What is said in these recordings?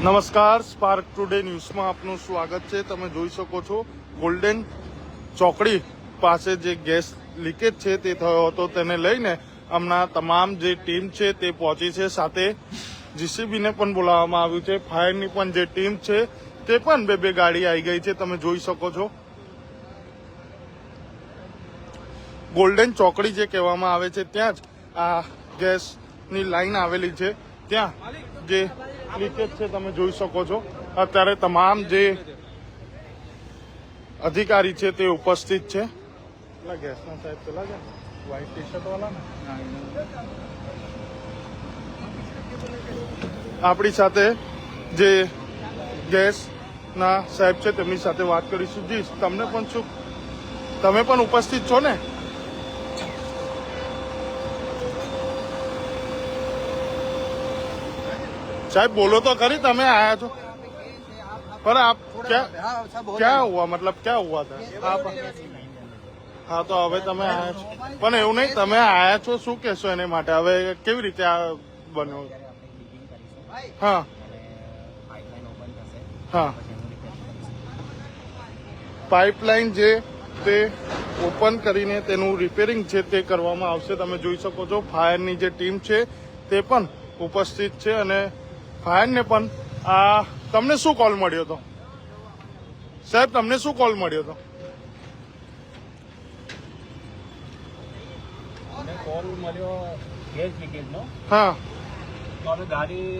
નમસ્કાર, spark today ન્યૂઝમાં આપનું સ્વાગત છે। તમે જોઈ શકો છો ગોલ્ડન ચોકડી પાસે જે ગેસ લીકેજ છે તે થયો હતો, તેને લઈને હમણાં તમામ જે ટીમ છે તે પહોંચી છે। સાથે જીસીબીને પણ બોલાવવામાં આવ્યું છે। ફાયરની પણ જે ટીમ છે તે પણ બે ગાડી આવી ગઈ છે। તમે જોઈ શકો છો ગોલ્ડન ચોકડી જે કહેવામાં આવે છે ત્યાં જ આ ગેસની લાઈન આવેલી છે। ત્યાં જે લીકેજ છે તમે જોઈ શકો છો। અત્યારે તમામ જે અધિકારી છે તે ઉપસ્થિત છે। ગેસના સાહેબ પેલા છે વ્હાઈટ ટી શર્ટ વાળા ને આપણી સાથે જે ગેસના સાહેબ છે તેમની સાથે વાત કરીશું। જી, તમને પણ શું, તમે પણ ઉપસ્થિત છો ને? साहब बोलो तो खरी, तमें आया तो पर आप क्या हुआ, मतलब क्या हुआ था आप? हाँ तो હવે તમે આયા છો, પણ એવું નહીં, તમે આયા છો શું કહેશો એને માટે? હવે કેવી રીતે આ બન્યો? હા હા, પાઇપલાઇન જે તે ઓપન કરીને તેનું રિપેરિંગ છે તે કરવામાં આવશે। તમે જોઈ શકો છો ફાયરની જે ટીમ છે તે પણ ઉપસ્થિત છે અને ફાયરને પણ આ તમને શું કોલ મળ્યો હતો સાહેબ? તમને શું કોલ મળ્યો હતો? કોલ મળ્યો ગેસ લીકેજનો। હા, તો અમે ગાડી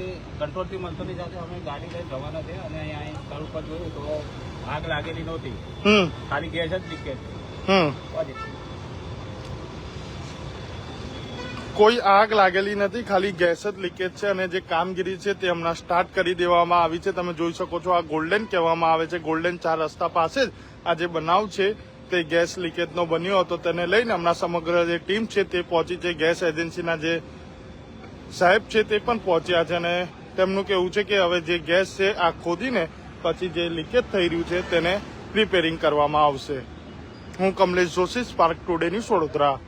કંટ્રોલથી મળતોની સાથે અમે ગાડી લઈને જવાના છે અને અહીંયા સ્થળ ઉપર જોયું તો આગ લાગેલી નહોતી, ખાલી ગેસ જ લીકેજ। કોઈ આગ લાગેલી નથી, ખાલી ગેસ જ લીકેજ છે અને જે કામગીરી છે તે હમણાં સ્ટાર્ટ કરી દેવામાં આવી છે। તમે જોઈ શકો છો આ ગોલ્ડન કહેવામાં આવે છે, ગોલ્ડન 4 રસ્તા પાસે જ આ જે બનાવ છે તે ગેસ લીકેજનો બન્યો હતો। તેને લઈને હમણાં સમગ્ર જે ટીમ છે તે પહોંચી છે। ગેસ એજન્સીના જે સાહેબ છે તે પણ પહોંચ્યા છે અને તેમનું કહેવું છે કે હવે જે ગેસ છે આ ખોદીને પછી જે લીકેજ થઈ રહ્યું છે તેને રિપેરિંગ કરવામાં આવશે। હું Kamlesh Joshi, spark today news, Vadodara.